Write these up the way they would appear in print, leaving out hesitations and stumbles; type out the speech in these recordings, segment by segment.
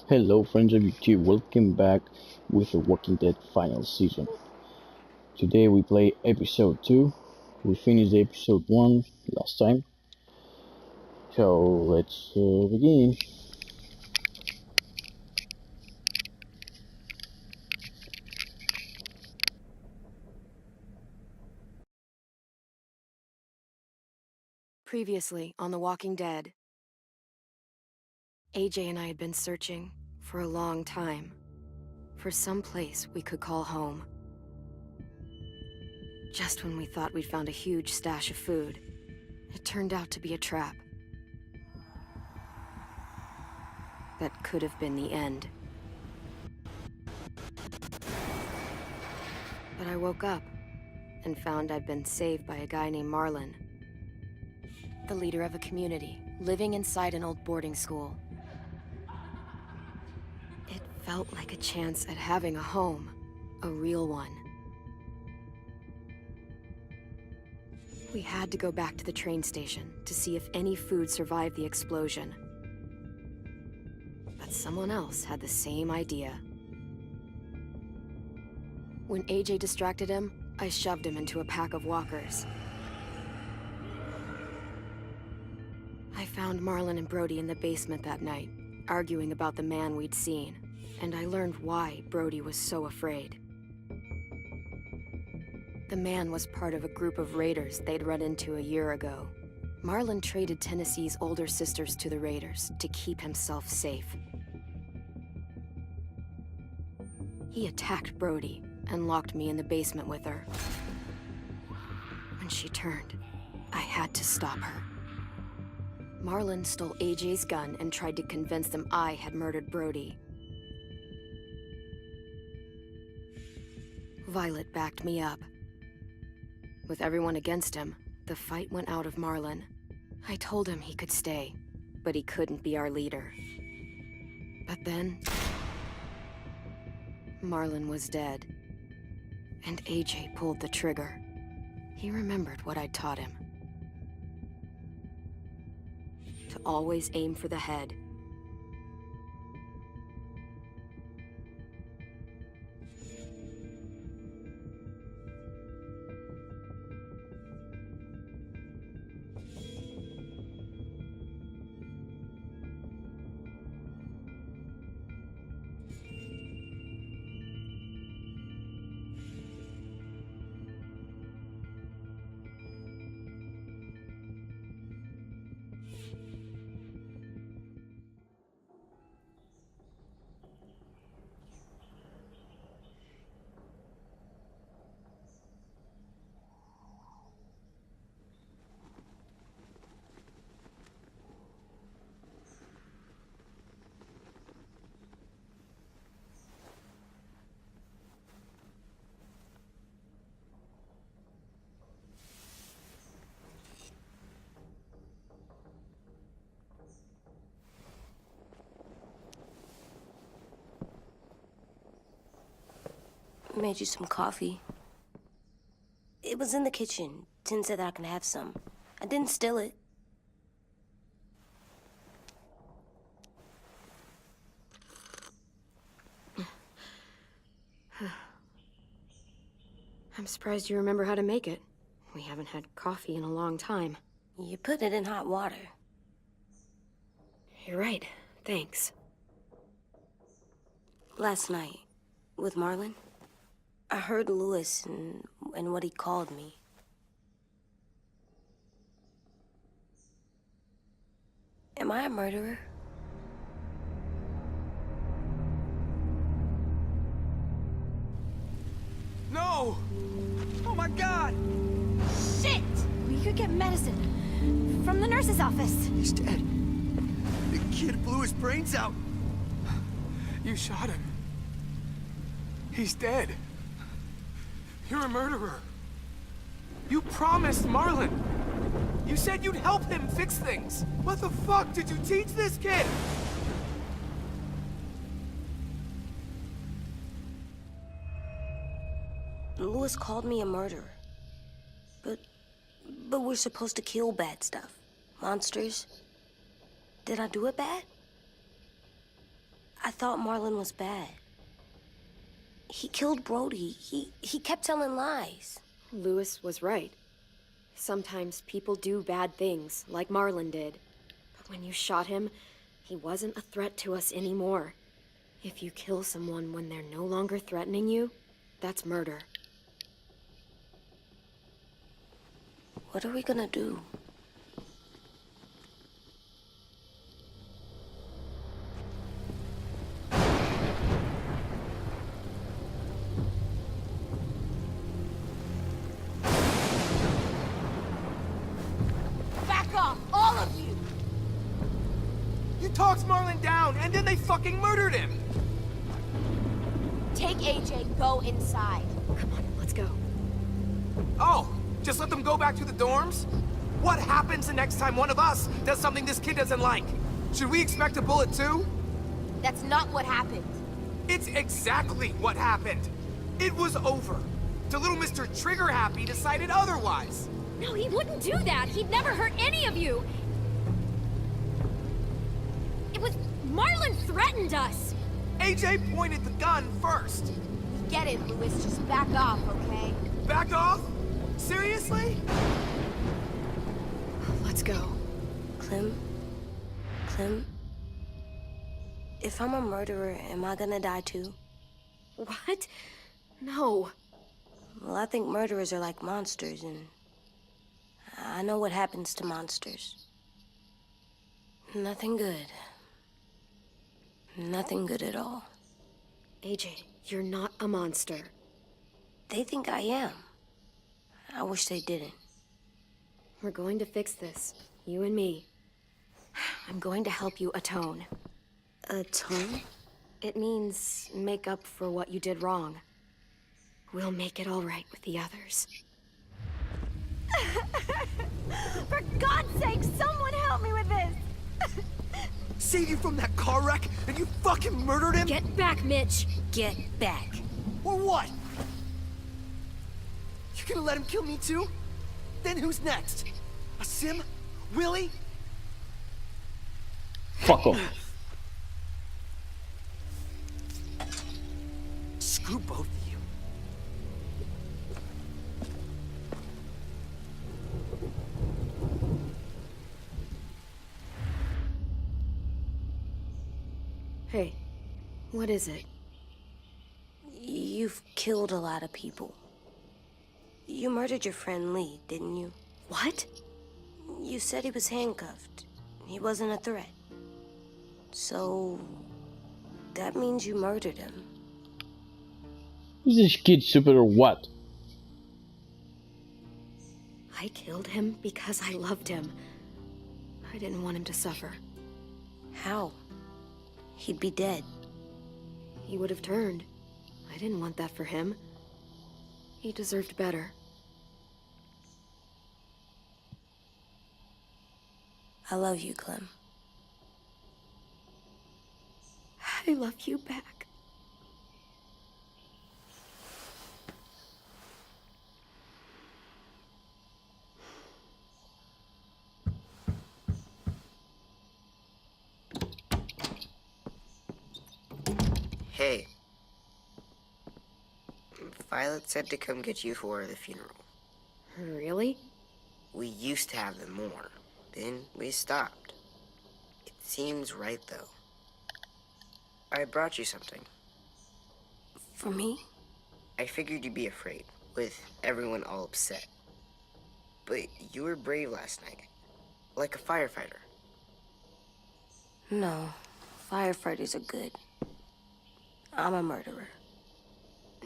Hello friends of YouTube, welcome back with the Walking Dead final season. Today we play episode 2. We finished episode 1 last time. So let's begin. Previously on The Walking Dead, AJ and I had been searching for a long time for some place we could call home. Just when we thought we'd found a huge stash of food, it turned out to be a trap. That could have been the end. But I woke up and found I'd been saved by a guy named Marlon, the leader of a community living inside an old boarding school. It felt like a chance at having a home, a real one. We had to go back to the train station to see if any food survived the explosion. But someone else had the same idea. When AJ distracted him, I shoved him into a pack of walkers. I found Marlon and Brody in the basement that night, arguing about the man we'd seen, and I learned why Brody was so afraid. The man was part of a group of raiders they'd run into a year ago. Marlon traded Tennessee's older sisters to the raiders to keep himself safe. He attacked Brody and locked me in the basement with her. When she turned, I had to stop her. Marlon stole AJ's gun and tried to convince them I had murdered Brody. Violet backed me up. With everyone against him, the fight went out of Marlon. I told him he could stay, but he couldn't be our leader. But then, Marlon was dead, and AJ pulled the trigger. He remembered what I'd taught him. To always aim for the head. Made you some coffee. It was in the kitchen. Tin said that I can have some. I didn't steal it. I'm surprised you remember how to make it. We haven't had coffee in a long time. You put it in hot water. You're right. Thanks. Last night, with Marlon, I heard Lewis and what he called me. Am I a murderer? No! Oh my God! Shit! We could get medicine from the nurse's office. He's dead. The kid blew his brains out. You shot him. He's dead. You're a murderer. You promised Marlon. You said you'd help him fix things. What the fuck did you teach this kid? Lewis called me a murderer. But we're supposed to kill bad stuff. Monsters. Did I do it bad? I thought Marlon was bad. He killed Brody. He kept telling lies. Lewis was right. Sometimes people do bad things, like Marlon did. But when you shot him, he wasn't a threat to us anymore. If you kill someone when they're no longer threatening you, that's murder. What are we gonna do? Back off, all of you! You talked Marlon down, and then they fucking murdered him! Take AJ, go inside. Come on, let's go. Oh, just let them go back to the dorms? What happens the next time one of us does something this kid doesn't like? Should we expect a bullet too? That's not what happened. It's exactly what happened. It was over. The little Mr. Trigger Happy decided otherwise. No, he wouldn't do that. He'd never hurt any of you. It was... Marlon threatened us. AJ pointed the gun first. We get it, Lewis. Just back off, okay? Back off? Seriously? Let's go. Clem? If I'm a murderer, am I gonna die too? What? No. Well, I think murderers are like monsters, and I know what happens to monsters. Nothing good. Nothing good at all. AJ, you're not a monster. They think I am. I wish they didn't. We're going to fix this. You and me. I'm going to help you atone. Atone? It means make up for what you did wrong. We'll make it all right with the others. For God's sake, someone help me with this! Save you from that car wreck, and you fucking murdered him? Get back, Mitch! Get back. Or what? You gonna let him kill me too? Then who's next? A Sim? Willie? Fuck off. Screw both of you. Hey, what is it? You've killed a lot of people. You murdered your friend Lee, didn't you? What? You said he was handcuffed. He wasn't a threat. So... that means you murdered him. Is this kid stupid or what? I killed him because I loved him. I didn't want him to suffer. How? He'd be dead. He would have turned. I didn't want that for him. He deserved better. I love you, Clem. I love you back. Hey. Violet said to come get you for the funeral. Really? We used to have them more. Then we stopped. It seems right, though. I brought you something. For me? I figured you'd be afraid, with everyone all upset. But you were brave last night. Like a firefighter. No. Firefighters are good. I'm a murderer.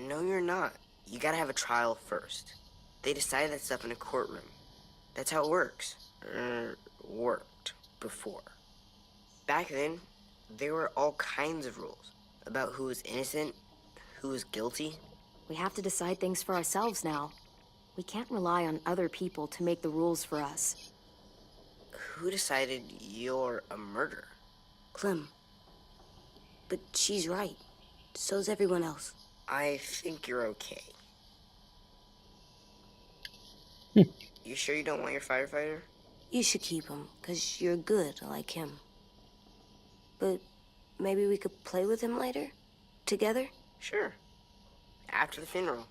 No, you're not. You gotta have a trial first. They decide that stuff in a courtroom. That's how it works. Worked before. Back then, there were all kinds of rules about who was innocent, who was guilty. We have to decide things for ourselves now. We can't rely on other people to make the rules for us. Who decided you're a murderer? Clem. But she's right. So's everyone else. I think you're okay. You sure you don't want your firefighter? You should keep him, 'cause you're good like him. But maybe we could play with him later? Together? Sure. After the funeral.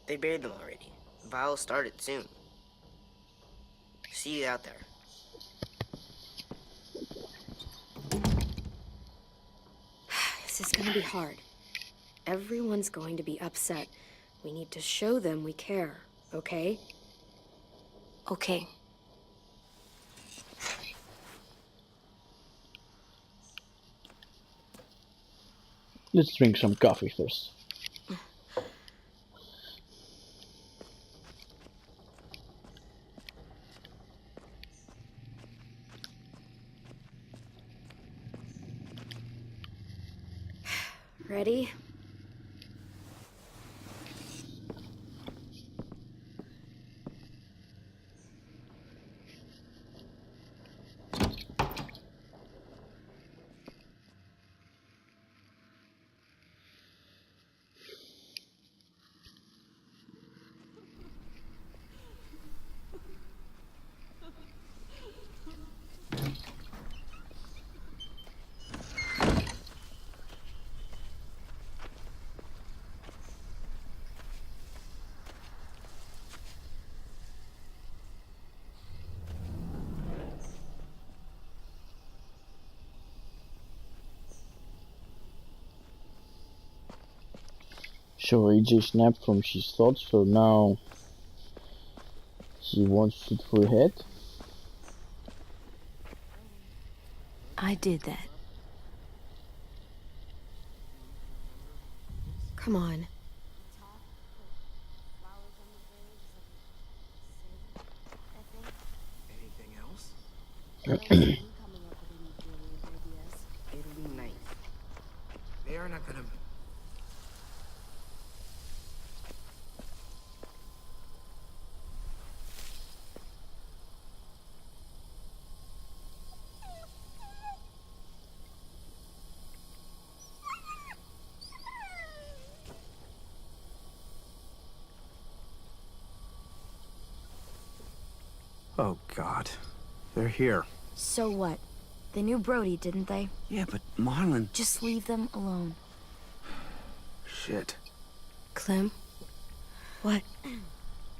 They buried them already. But will start it soon. See you out there. This is gonna be hard. Everyone's going to be upset. We need to show them we care, okay? Okay. Let's drink some coffee first. Ready? So AJ snapped from his thoughts, so now he wants to shoot for her head. I did that. Come on. Anything else? It'll be nice. They are not gonna... Oh, God. They're here. So what? They knew Brody, didn't they? Yeah, but Marlon... Just leave them alone. Shit. Clem? What?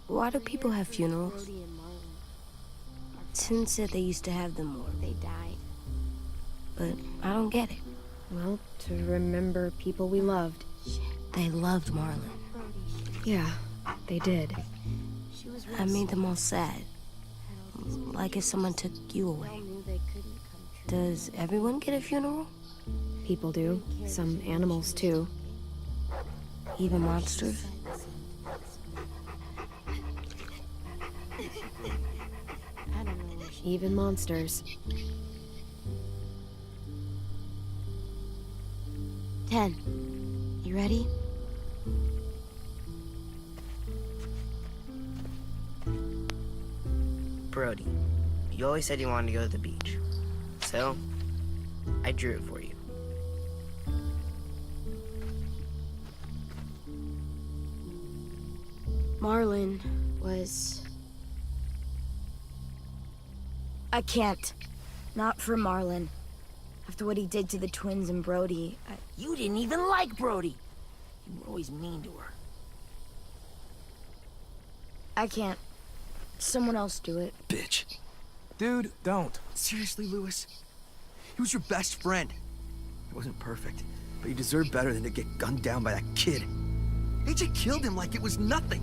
Why do people have funerals? Brody and Marlon. Tin said they used to have them more, They died. but I don't get it. Well, to remember people we loved. They loved Marlon. Yeah, they did. She was I made them all sad. Like if someone took you away. knew they couldn't come true. Does everyone get a funeral? People do. Some animals, too. Even monsters? I don't know where she... Even monsters. 10. You ready? Brody, you always said you wanted to go to the beach. So, I drew it for you. Marlon was... I can't. Not for Marlon. After what he did to the twins and Brody, You didn't even like Brody. You were always mean to her. I can't. Someone else do it. Bitch. Dude, don't. Seriously, Lewis? He was your best friend. He wasn't perfect, but he deserved better than to get gunned down by that kid. AJ killed him like it was nothing.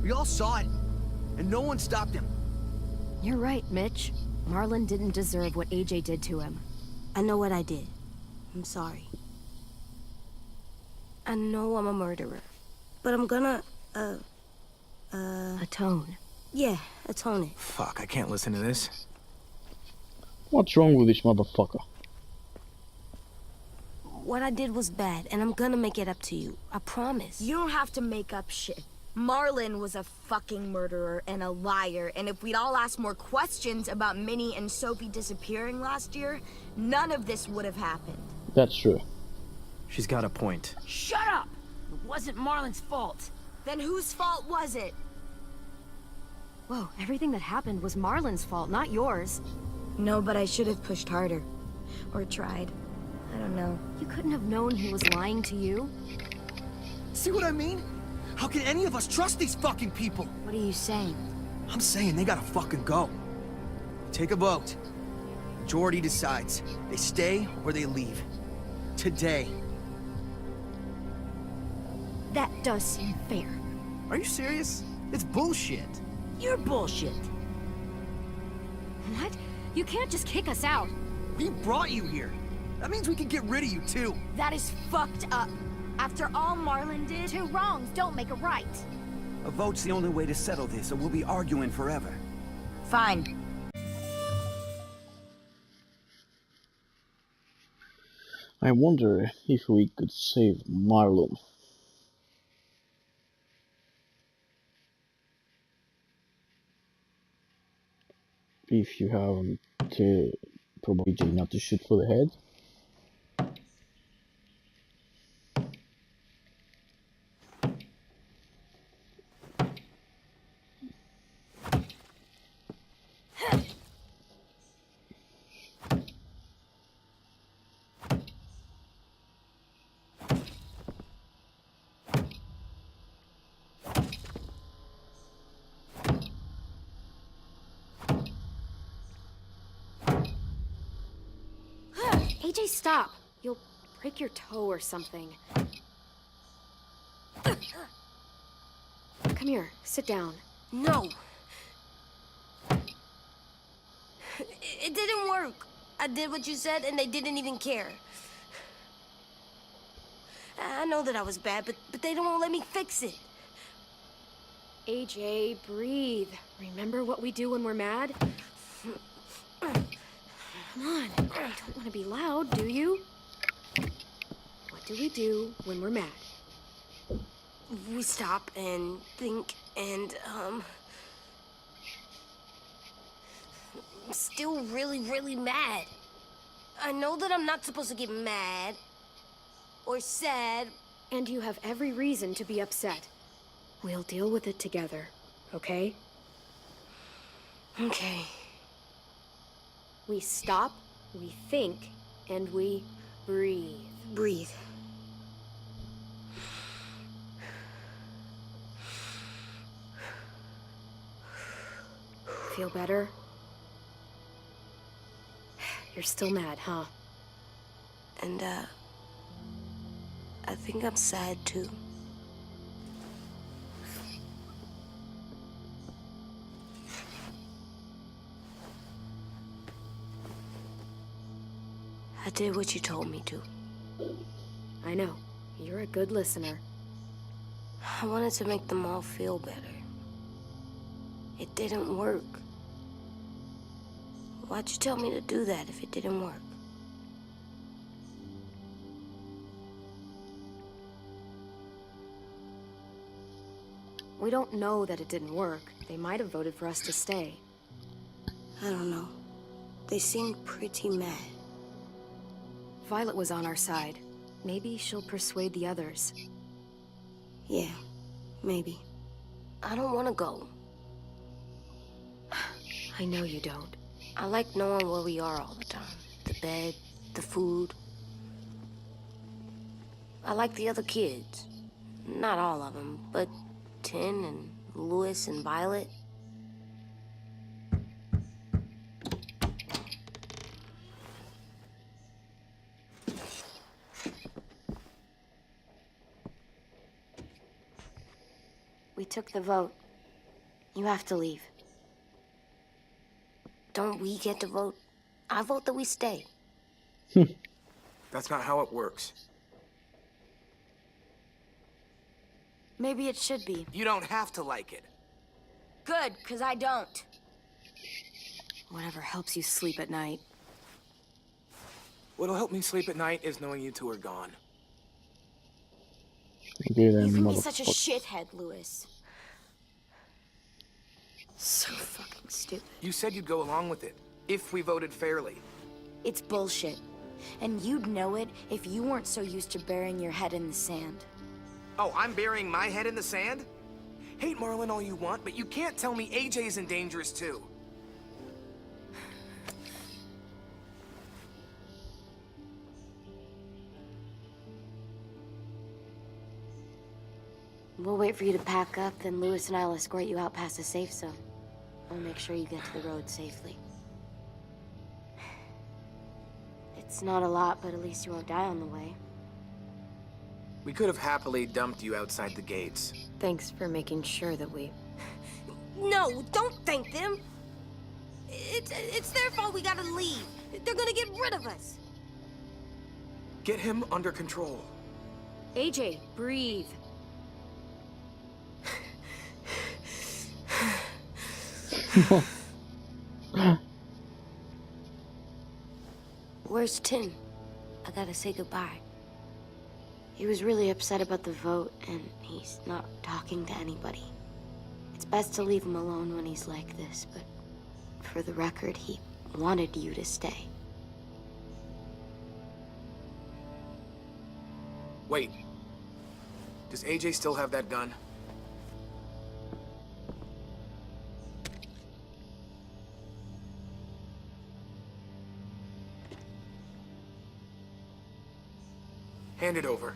We all saw it, and no one stopped him. You're right, Mitch. Marlon didn't deserve what AJ did to him. I know what I did. I'm sorry. I know I'm a murderer. But I'm gonna, Atone. yeah, atone it. Fuck, I can't listen to this. What's wrong with this motherfucker? What I did was bad, and I'm gonna make it up to you. I promise. You don't have to make up shit. Marlon was a fucking murderer and a liar, and if we'd all asked more questions about Minnie and Sophie disappearing last year, none of this would have happened. That's true. She's got a point. Shut up! It wasn't Marlon's fault. Then whose fault was it? Whoa, everything that happened was Marlon's fault, not yours. No, but I should have pushed harder. Or tried. I don't know. You couldn't have known he was lying to you. See what I mean? How can any of us trust these fucking people? What are you saying? I'm saying they gotta fucking go. Take a vote. Majority decides. They stay or they leave. Today. That does seem fair. Are you serious? It's bullshit. You're bullshit. What? You can't just kick us out. We brought you here. That means we can get rid of you too. That is fucked up. After all Marlon did... Two wrongs don't make a right. A vote's the only way to settle this, or we'll be arguing forever. Fine. I wonder if we could save Marlon. If you have to probably not to shoot for the head. AJ, stop. You'll break your toe or something. Come here, sit down. No. It didn't work. I did what you said, and they didn't even care. I know that I was bad, but they don't let me fix it. AJ, breathe. Remember what we do when we're mad? Come on, you don't want to be loud, do you? What do we do when we're mad? We stop and think and, I'm still really, really mad. I know that I'm not supposed to get mad or sad. And you have every reason to be upset. We'll deal with it together, okay? Okay. We stop, we think, and we breathe. Breathe. Feel better? You're still mad, huh? And, I think I'm sad, too. I did what you told me to. I know. You're a good listener. I wanted to make them all feel better. It didn't work. Why'd you tell me to do that if it didn't work? We don't know that it didn't work. They might have voted for us to stay. I don't know. They seemed pretty mad. Violet was on our side. Maybe she'll persuade the others. Yeah, maybe. I don't want to go. I know you don't. I like knowing where we are all the time. The bed, the food. I like the other kids. Not all of them, but Tin and Louis and Violet. We took the vote. You have to leave. Don't we get to vote? I vote that we stay. That's not how it works. Maybe it should be. You don't have to like it. Good, because I don't. Whatever helps you sleep at night. What'll help me sleep at night is knowing you two are gone. Okay then, You can be such a motherfucker. shithead, Louis. So fucking stupid. You said you'd go along with it, if we voted fairly. It's bullshit. And you'd know it if you weren't so used to burying your head in the sand. Oh, I'm burying my head in the sand? Hate Marlon all you want, but you can't tell me AJ's in dangerous too. We'll wait for you to pack up, then Lewis and I'll escort you out past the safe zone. I'll make sure you get to the road safely. It's not a lot, but at least you won't die on the way. We could have happily dumped you outside the gates. Thanks for making sure that we... No, don't thank them. It's their fault we gotta leave. They're gonna get rid of us. Get him under control. AJ, breathe. Where's Tin? I gotta say goodbye. He was really upset about the vote, and he's not talking to anybody. It's best to leave him alone when he's like this, but for the record, he wanted you to stay. Wait. Does AJ still have that gun? Hand it over.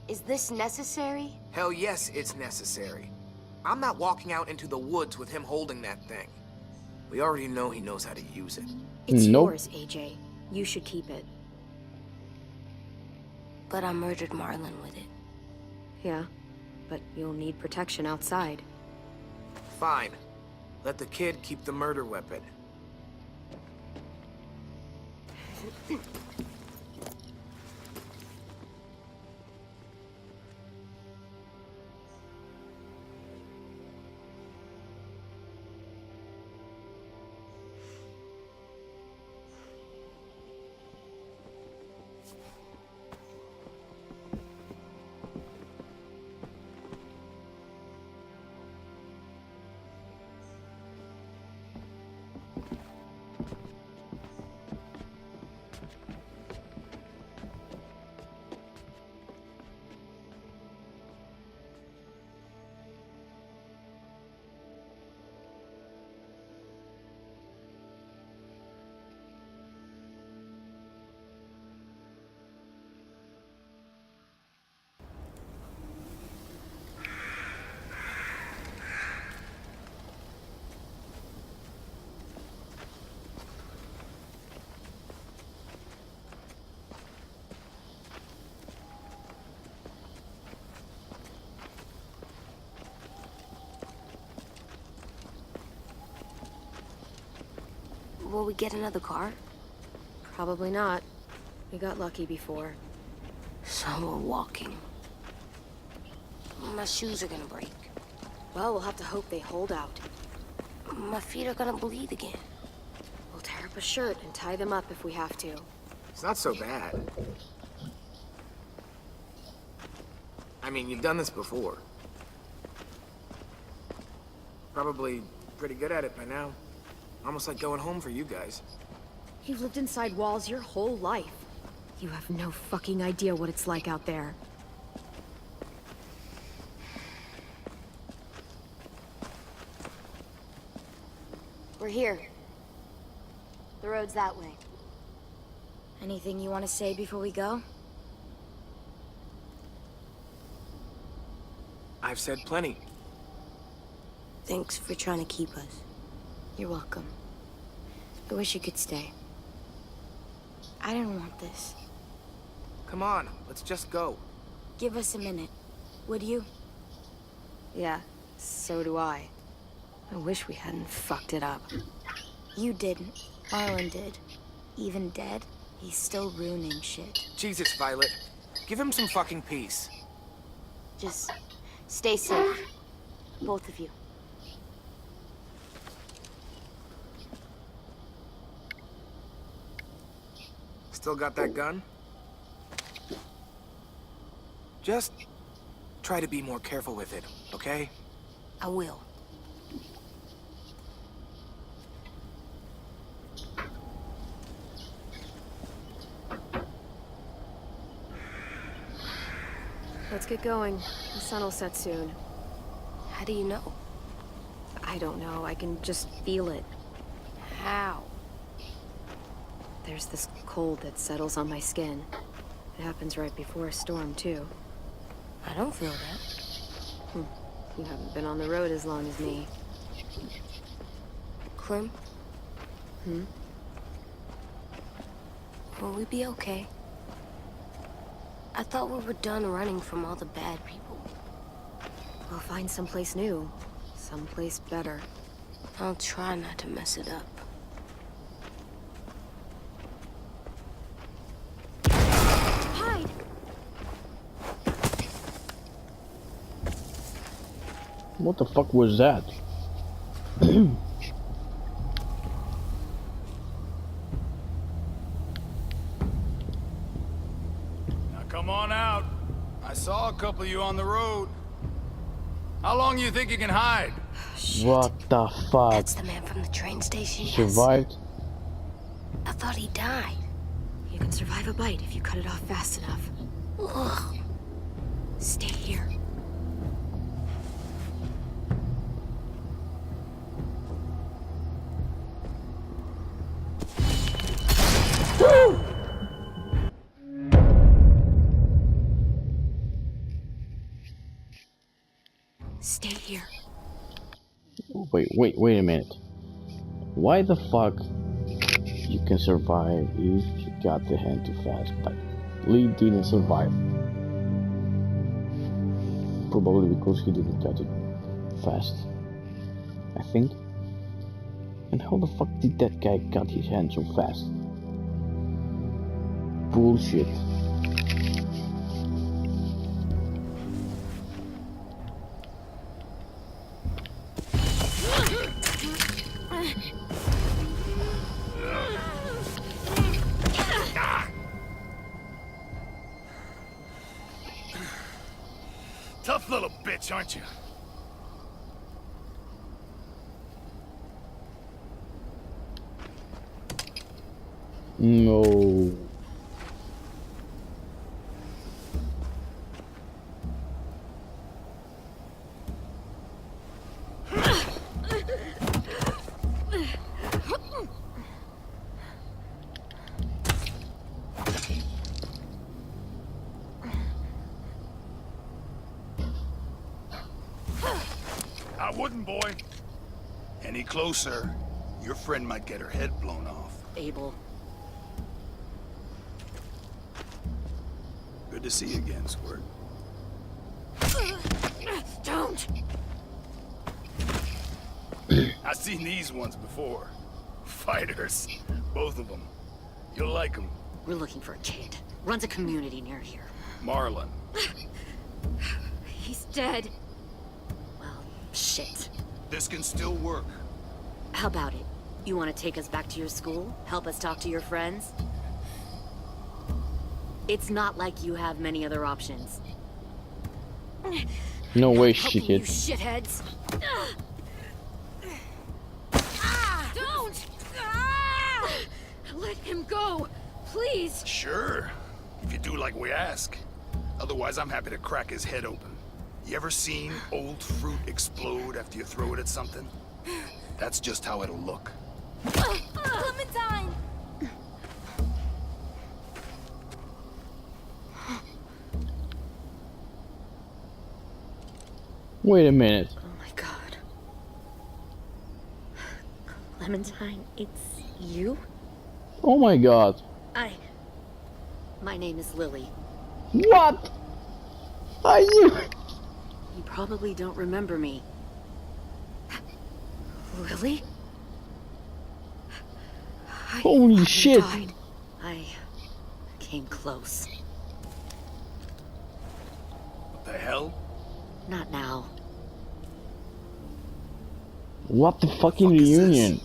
Is this necessary? Hell yes, it's necessary. I'm not walking out into the woods with him holding that thing. We already know he knows how to use it. It's Nope. yours, AJ. You should keep it. But I murdered Marlon with it. Yeah, but you'll need protection outside. Fine. Let the kid keep the murder weapon. Will we get another car? Probably not. We got lucky before. So we're walking. My shoes are gonna break. Well, we'll have to hope they hold out. My feet are gonna bleed again. We'll tear up a shirt and tie them up if we have to. It's not so bad. I mean, you've done this before. Probably pretty good at it by now. Almost like going home for you guys. You've lived inside walls your whole life. You have no fucking idea what it's like out there. We're here. The road's that way. Anything you want to say before we go? I've said plenty. Thanks for trying to keep us. You're welcome. I wish you could stay. I didn't want this. Come on, let's just go. Give us a minute, would you? Yeah, so do I. I wish we hadn't fucked it up. You didn't. Marlon did. Even dead, he's still ruining shit. Jesus, Violet. Give him some fucking peace. Just stay safe. Both of you. Still got that gun? Just try to be more careful with it, okay? I will. Let's get going. The sun will set soon. How do you know? I don't know. I can just feel it. How? There's this cold that settles on my skin. It happens right before a storm, too. I don't feel that. You haven't been on the road as long as me. Clem? Hmm? Will we be okay? I thought we were done running from all the bad people. We'll find someplace new. Someplace better. I'll try not to mess it up. Hide! What the fuck was that? Come on out. I saw a couple of you on the road. How long do you think you can hide? What the fuck? That's the man from the train station. Yes. Survived? I thought he died. You can survive a bite if you cut it off fast enough. Ugh. Stay here. Stay here. Wait a minute. Why the fuck you can survive if you got the hand too fast, but Lee didn't survive? Probably because he didn't cut it fast, I think. And how the fuck did that guy cut his hand so fast? Bullshit. Tough little bitch, aren't you? No. I wouldn't, boy. Any closer, your friend might get her head blown off. Abel. Good to see you again, Squirt. Don't! I've seen these ones before. Fighters. Both of them. You'll like them. We're looking for a kid. Runs a community near here. Marlon. He's dead. Well, shit. This can still work. How about it? You want to take us back to your school? Help us talk to your friends? It's not like you have many other options. No way, Helping you shithead. shitheads. Don't! Let him go, please. Sure. If you do like we ask. Otherwise, I'm happy to crack his head open. You ever seen old fruit explode after you throw it at something? That's just how it'll look. Clementine! Wait a minute. Oh my god. Clementine, it's you? Oh my god. My name is Lily. What? Are you? You probably don't remember me. Lily? Holy shit. Died. I came close. What the hell? Not now. What the fucking Fuck is this? reunion?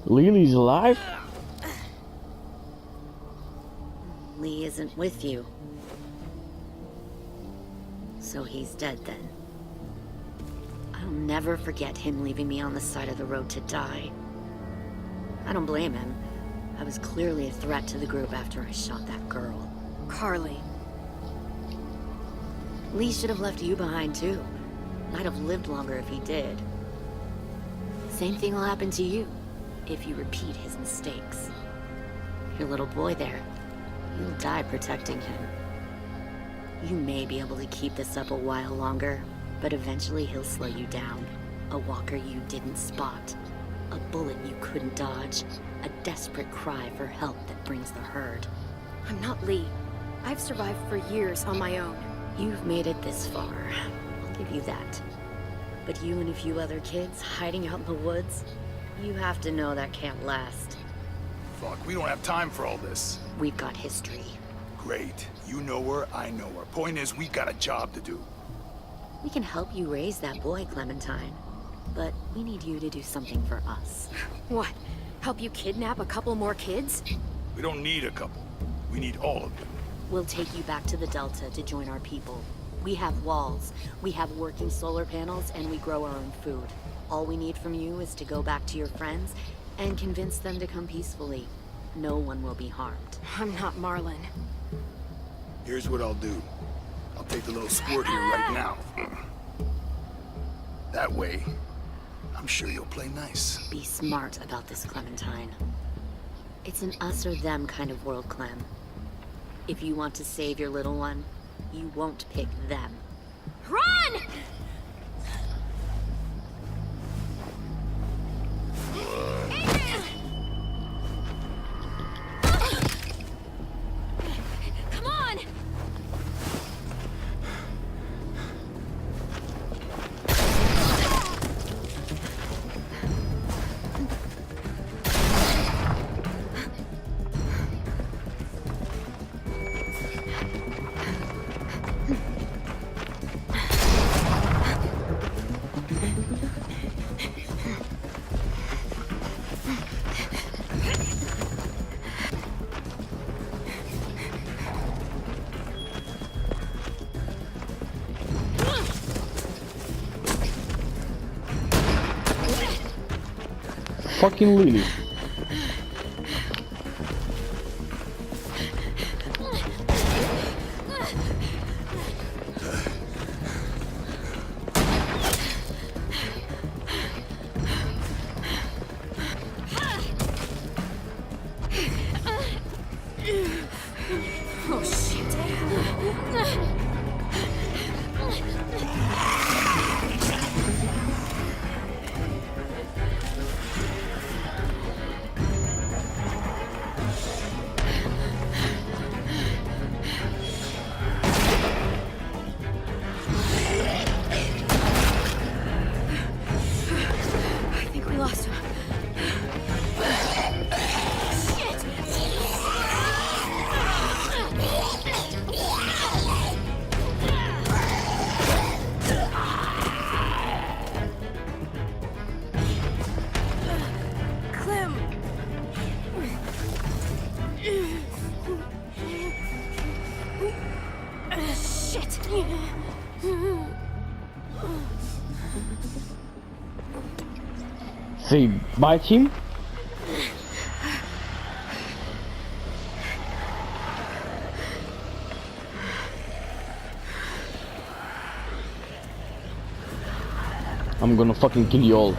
Lily's alive? Lee isn't with you. So he's dead then. I'll never forget him leaving me on the side of the road to die. I don't blame him. I was clearly a threat to the group after I shot that girl. Carly. Lee should have left you behind too. Might have lived longer if he did. Same thing will happen to you, if you repeat his mistakes. Your little boy there. You'll die protecting him. You may be able to keep this up a while longer, but eventually he'll slow you down. A walker you didn't spot. A bullet you couldn't dodge. A desperate cry for help that brings the herd. I'm not Lee. I've survived for years on my own. You've made it this far. I'll give you that. But you and a few other kids hiding out in the woods, you have to know that can't last. Fuck, we don't have time for all this. We've got history. Great. You know her, I know her. Point is, we got a job to do. We can help you raise that boy, Clementine. But we need you to do something for us. What? Help you kidnap a couple more kids? We don't need a couple. We need all of them. We'll take you back to the Delta to join our people. We have walls, we have working solar panels, and we grow our own food. All we need from you is to go back to your friends and convince them to come peacefully. No one will be harmed. I'm not Marlon. Here's what I'll do. I'll take the little squirt here right now. That way, I'm sure you'll play nice. Be smart about this, Clementine. It's an us or them kind of world, Clem. If you want to save your little one, you won't pick them. Run! Adrian! Come on! Fucking Lily. Oh shit. I think we lost him. Clem. Shit. Say bye, team. I'm gonna fucking kill you all.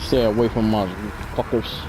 Stay away from us, you fuckers.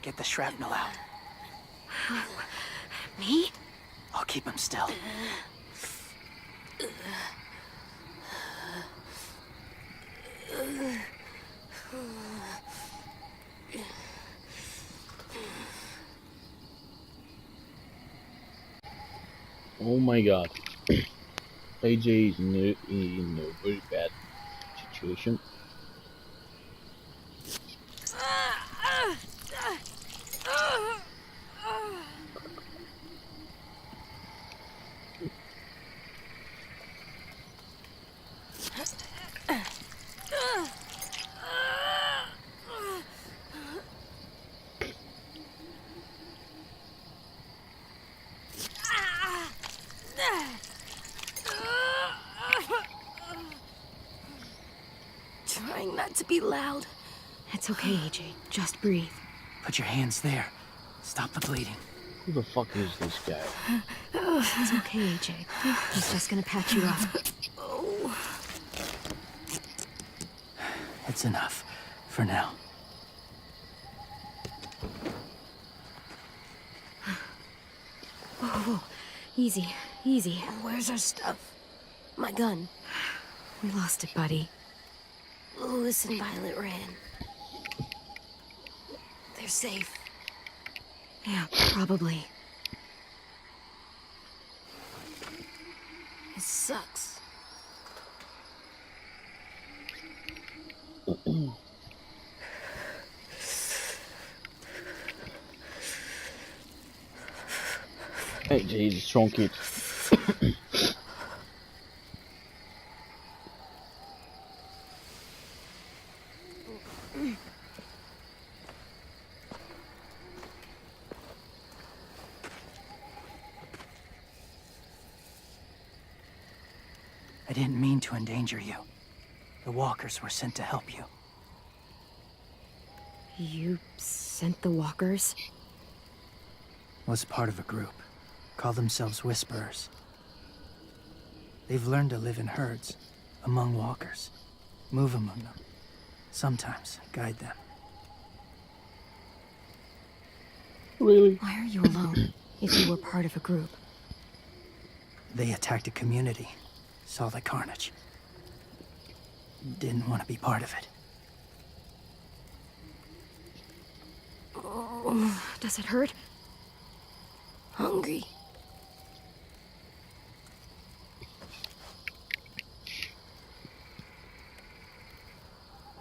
Get the shrapnel out. Me? I'll keep him still. Oh my god. AJ is in a very bad situation. Trying not to be loud. It's okay, AJ. Just breathe. Put your hands there. Stop the bleeding. Who the fuck is this guy? It's okay, AJ. He's just gonna patch you up. It's enough. For now. Whoa, whoa. Easy, easy. Where's our stuff? My gun. We lost it, buddy. Louis and Violet ran. They're safe. Yeah, probably. It sucks. AJ is a strong kid. I didn't mean to endanger you. The walkers were sent to help you. You sent the walkers? Was part of a group. Call themselves Whisperers. They've learned to live in herds, among walkers. Move among them. Sometimes guide them. Really? Why are you alone, if you were part of a group? They attacked a community. Saw the carnage. Didn't want to be part of it. Does it hurt? Hungry.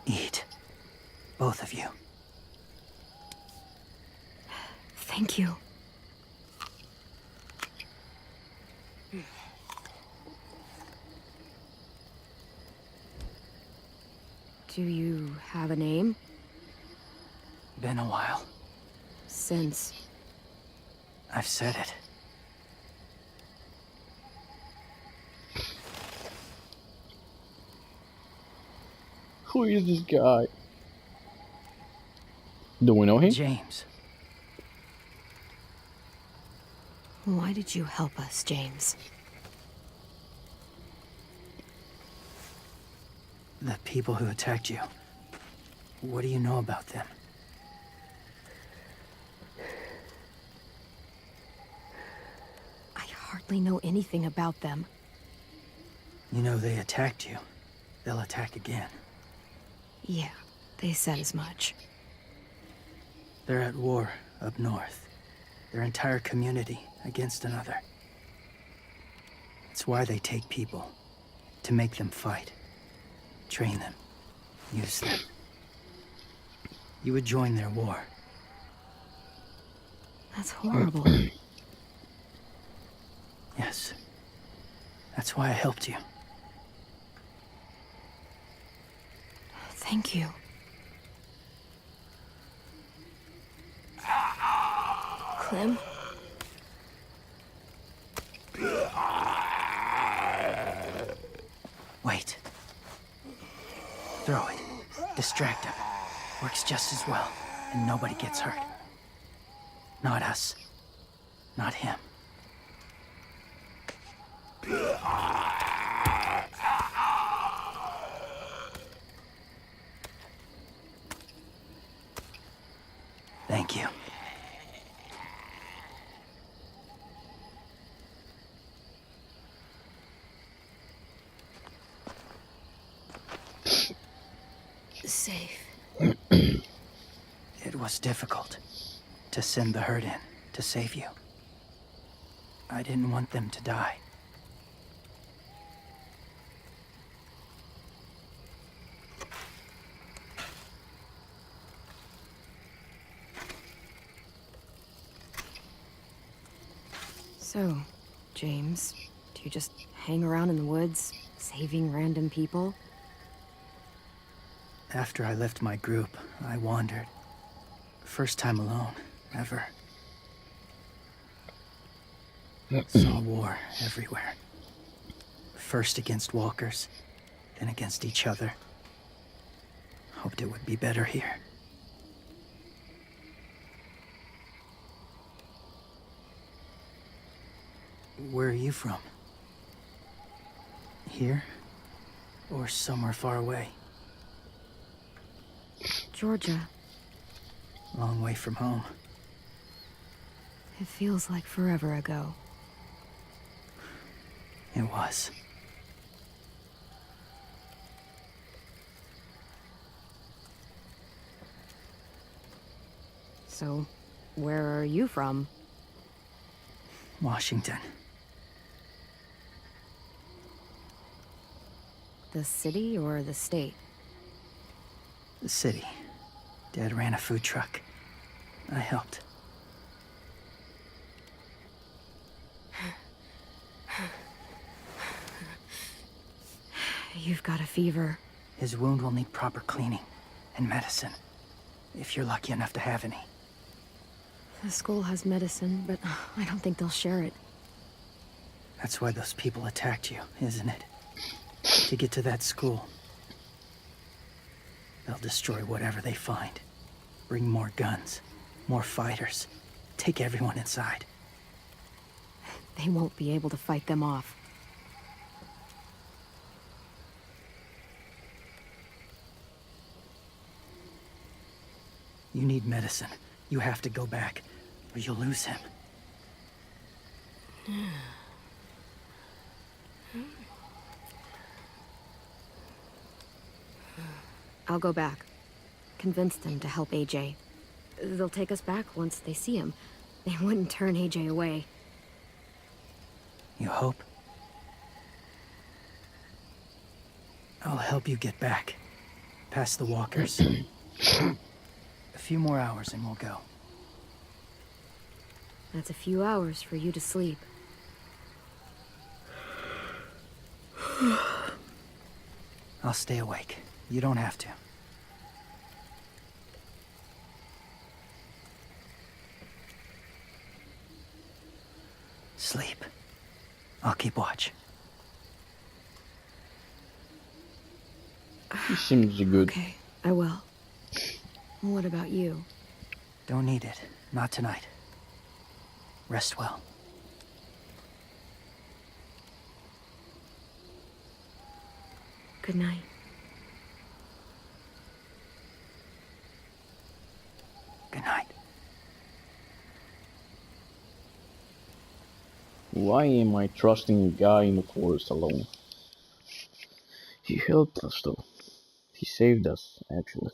Eat. Both of you. Thank you. Do you have a name? Been a while. Since... I've said it. Who is this guy? Do we know him? James. Why did you help us, James? The people who attacked you. What do you know about them? I hardly know anything about them. You know they attacked you. They'll attack again. Yeah, they said as much. They're at war up north. Their entire community against another. It's why they take people. To make them fight. Train them. Use them. You would join their war. That's horrible. Yes. That's why I helped you. Thank you. Clem? Wait. Throw it. Distract him. Works just as well, and nobody gets hurt. Not us. Not him. Thank you. Safe. It was difficult to send the herd in to save you. I didn't want them to die. So, James, do you just hang around in the woods, saving random people? After I left my group, I wandered. First time alone, ever. Saw war everywhere. First against walkers, then against each other. Hoped it would be better here. Where are you from? Here? Or somewhere far away? Georgia. Long way from home. It feels like forever ago. It was. So, where are you from? Washington. The city or the state? The city. Dad ran a food truck. I helped. You've got a fever. His wound will need proper cleaning and medicine, if you're lucky enough to have any. The school has medicine, but I don't think they'll share it. That's why those people attacked you, isn't it? To get to that school. They'll destroy whatever they find. Bring more guns, more fighters. Take everyone inside. They won't be able to fight them off. You need medicine. You have to go back, or you'll lose him. I'll go back. Convince them to help AJ. They'll take us back once they see him. They wouldn't turn AJ away. You hope? I'll help you get back. Past the walkers. A few more hours and we'll go. That's a few hours for you to sleep. I'll stay awake. You don't have to. Sleep. I'll keep watch. He seems good. Okay, I will. What about you? Don't need it. Not tonight. Rest well. Good night. Good night. Why am I trusting a guy in the forest alone? He helped us though. He saved us, actually.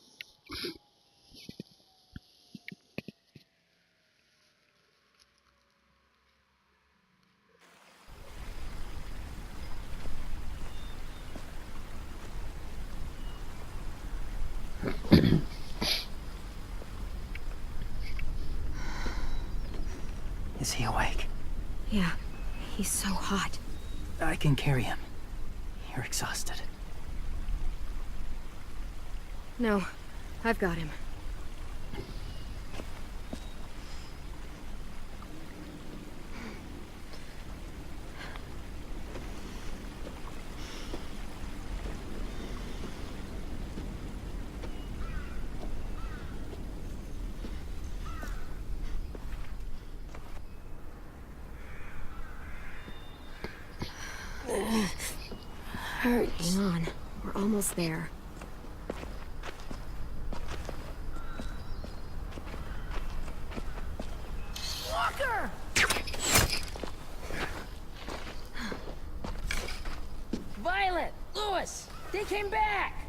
Is he awake? Yeah, he's so hot. I can carry him. You're exhausted. No, I've got him. hurts. Hang on. We're almost there. Walker! Violet! Lewis! They came back!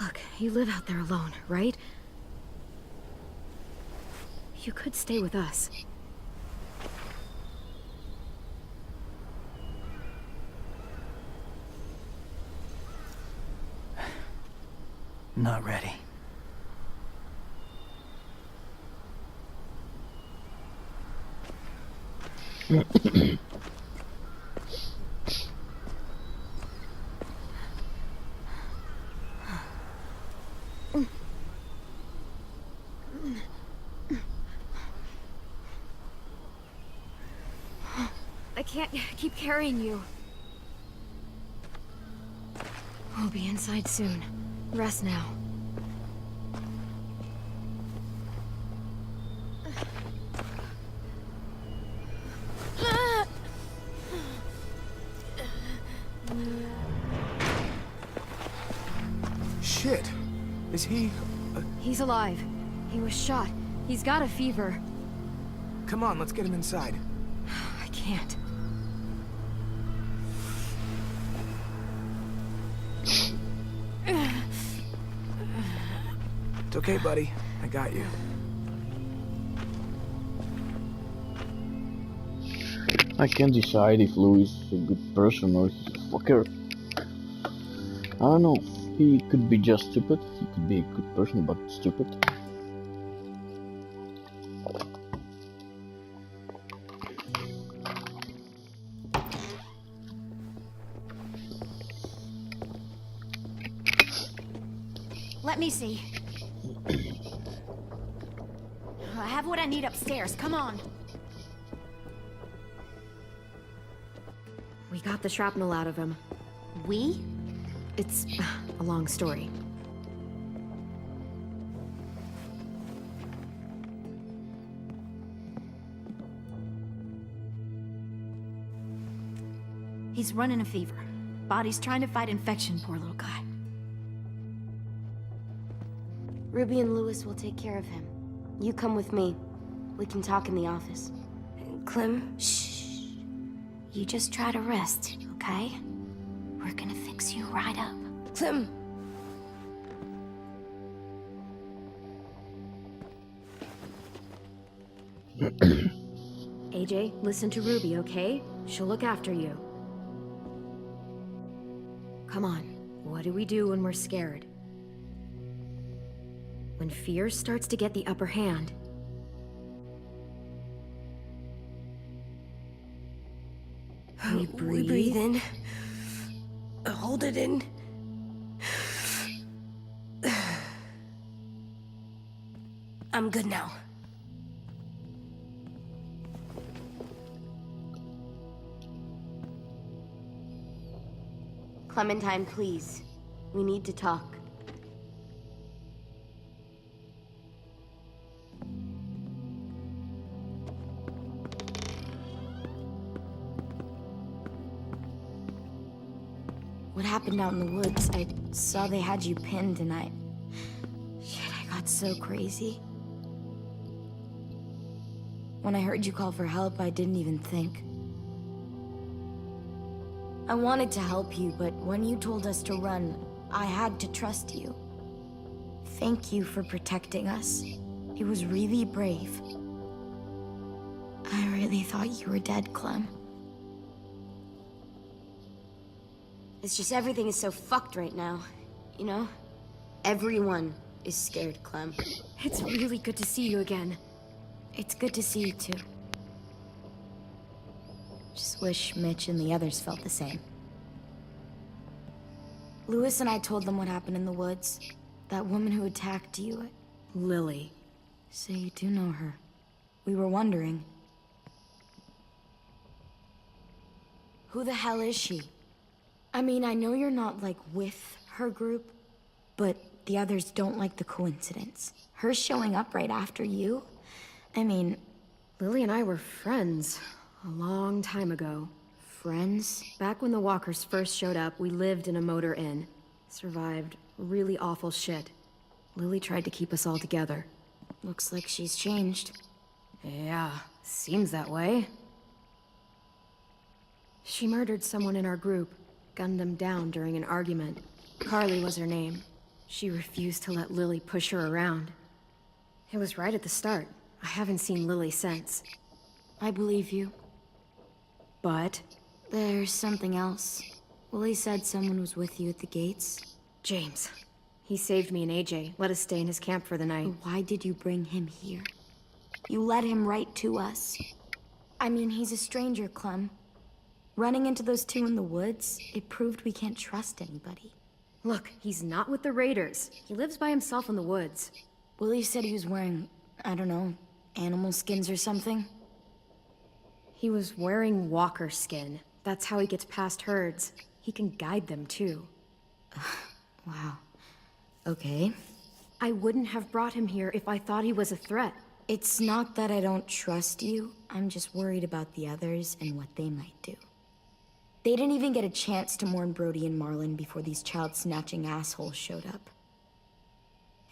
Look, you live out there alone, right? You could stay with us. Not ready. I can't keep carrying you. We'll be inside soon. Rest now. Shit. Is he... He's alive. He was shot. He's got a fever. Come on, let's get him inside. I can't. It's okay, buddy. I got you. I can't decide if Louis is a good person or he's a fucker. I don't know. He could be just stupid. He could be a good person but stupid. Let me see. I have what I need upstairs. Come on. We got the shrapnel out of him. We? It's a long story. He's running a fever. Body's trying to fight infection, poor little guy. Ruby and Lewis will take care of him. You come with me. We can talk in the office. Clem? Shh. You just try to rest, okay? We're gonna fix you right up. Clem! AJ, listen to Ruby, okay? She'll look after you. Come on. What do we do when we're scared? When fear starts to get the upper hand. We breathe. We breathe in. Hold it in. I'm good now. Clementine, please. We need to talk. What happened out in the woods? I saw they had you pinned and Shit, I got so crazy. When I heard you call for help, I didn't even think. I wanted to help you, but when you told us to run, I had to trust you. Thank you for protecting us. It was really brave. I really thought you were dead, Clem. It's just everything is so fucked right now, you know? Everyone is scared, Clem. It's really good to see you again. It's good to see you too. Just wish Mitch and the others felt the same. Lewis and I told them what happened in the woods. That woman who attacked you. Lily. So you do know her. We were wondering. Who the hell is she? I mean, I know you're not, like, with her group, but the others don't like the coincidence. Her showing up right after you? I mean... Lily and I were friends. A long time ago. Friends? Back when the walkers first showed up, we lived in a motor inn. Survived really awful shit. Lily tried to keep us all together. Looks like she's changed. Yeah, seems that way. She murdered someone in our group, gunned them down during an argument. Carly was her name. She refused to let Lily push her around. It was right at the start. I haven't seen Lily since. I believe you. But... there's something else. Willie said someone was with you at the gates. James. He saved me and AJ, let us stay in his camp for the night. But why did you bring him here? You led him right to us. I mean, he's a stranger, Clem. Running into those two in the woods, it proved we can't trust anybody. Look, he's not with the Raiders. He lives by himself in the woods. Willie said he was wearing, I don't know, animal skins or something. He was wearing walker skin. That's how he gets past herds. He can guide them, too. Wow. Okay. I wouldn't have brought him here if I thought he was a threat. It's not that I don't trust you. I'm just worried about the others and what they might do. They didn't even get a chance to mourn Brody and Marlon before these child-snatching assholes showed up.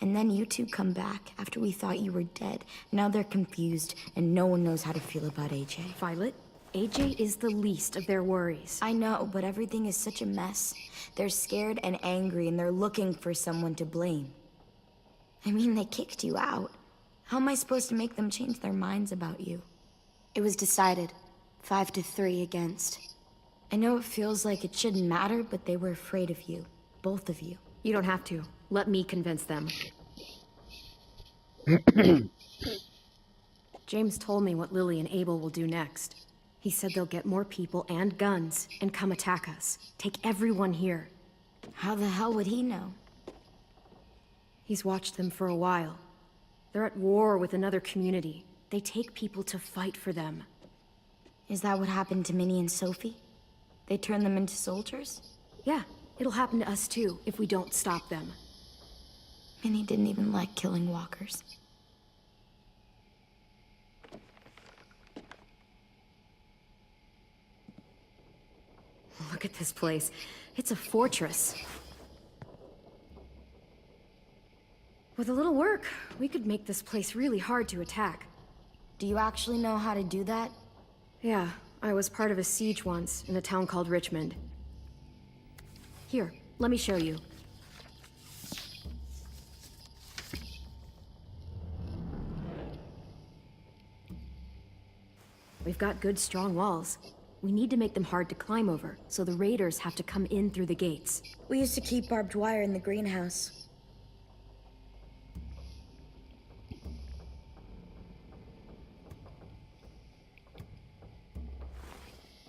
And then you two come back after we thought you were dead. Now they're confused, and no one knows how to feel about AJ. Violet, AJ is the least of their worries. I know, but everything is such a mess. They're scared and angry, and they're looking for someone to blame. I mean, they kicked you out. How am I supposed to make them change their minds about you? It was decided. 5-3 against. I know it feels like it shouldn't matter, but they were afraid of you. Both of you. You don't have to. Let me convince them. James told me what Lily and Abel will do next. He said they'll get more people and guns and come attack us. Take everyone here. How the hell would he know? He's watched them for a while. They're at war with another community. They take people to fight for them. Is that what happened to Minnie and Sophie? They turned them into soldiers? Yeah, it'll happen to us too if we don't stop them. Minnie didn't even like killing walkers. Look at this place. It's a fortress. With a little work, we could make this place really hard to attack. Do you actually know how to do that? Yeah, I was part of a siege once in a town called Richmond. Here, let me show you. We've got good, strong walls. We need to make them hard to climb over, so the raiders have to come in through the gates. We used to keep barbed wire in the greenhouse.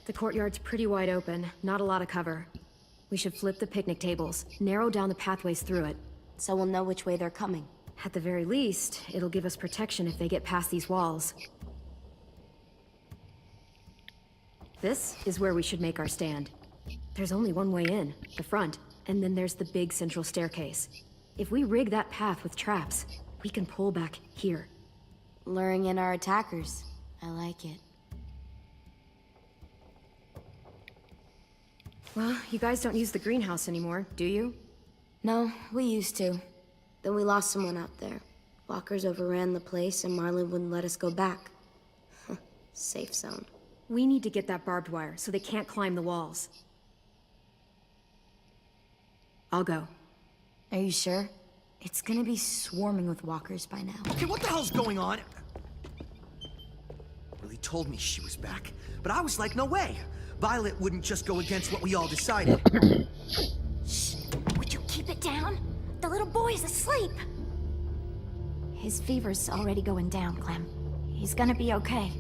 The courtyard's pretty wide open, not a lot of cover. We should flip the picnic tables, narrow down the pathways through it. So we'll know which way they're coming. At the very least, it'll give us protection if they get past these walls. This is where we should make our stand. There's only one way in, the front, and then there's the big central staircase. If we rig that path with traps, we can pull back here. Luring in our attackers. I like it. Well, you guys don't use the greenhouse anymore, do you? No, we used to. Then we lost someone out there. Walkers overran the place and Marlon wouldn't let us go back. Safe zone. We need to get that barbed wire so they can't climb the walls. I'll go. Are you sure? It's gonna be swarming with walkers by now. Okay, what the hell's going on? Lily told me she was back, but I was like, no way. Violet wouldn't just go against what we all decided. Shh! Would you keep it down? The little boy's asleep! His fever's already going down, Clem. He's gonna be okay.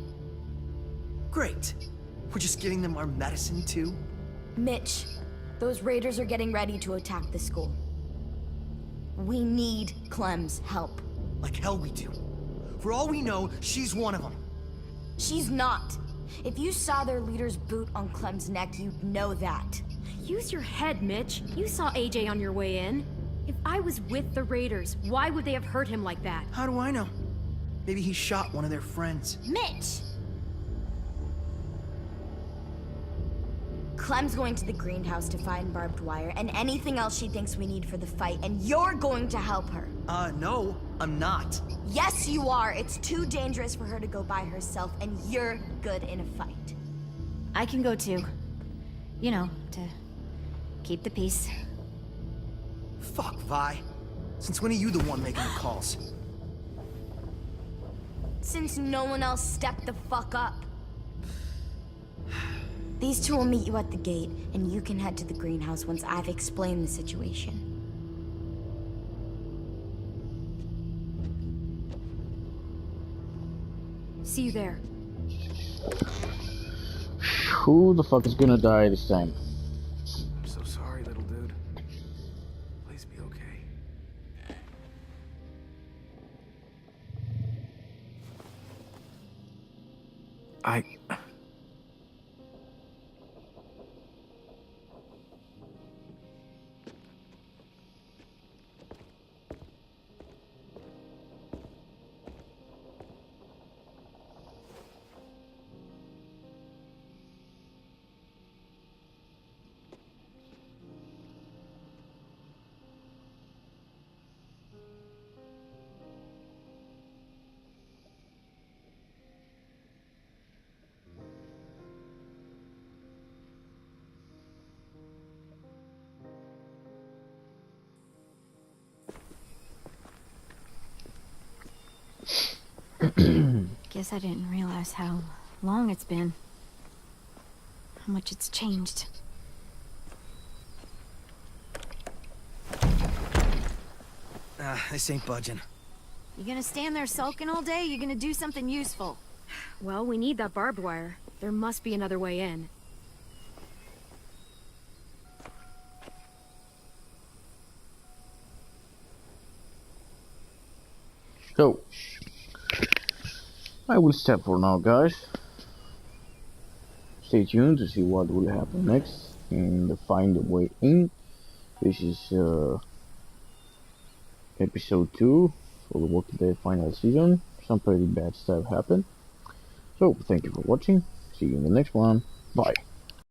Great. We're just giving them our medicine, too? Mitch, those raiders are getting ready to attack the school. We need Clem's help. Like hell we do. For all we know, she's one of them. She's not. If you saw their leader's boot on Clem's neck, you'd know that. Use your head, Mitch. You saw AJ on your way in. If I was with the raiders, why would they have hurt him like that? How do I know? Maybe he shot one of their friends. Mitch! Clem's going to the greenhouse to find barbed wire and anything else she thinks we need for the fight, and you're going to help her. No, I'm not. Yes, you are. It's too dangerous for her to go by herself, and you're good in a fight. I can go too. You know, to keep the peace. Fuck, Vi. Since when are you the one making the calls? Since no one else stepped the fuck up. These two will meet you at the gate, and you can head to the greenhouse once I've explained the situation. See you there. Who the fuck is gonna die this time? I'm so sorry, little dude. Please be okay. Guess I didn't realize how long it's been. How much it's changed. This ain't budging. You gonna stand there sulking all day? You gonna do something useful? Well, we need that barbed wire. There must be another way in. So, I will stop for now, guys. Stay tuned to see what will happen next in the Find a Way In. This is episode 2 for the Walking Dead final season. Some pretty bad stuff happened. So, thank you for watching. See you in the next one. Bye.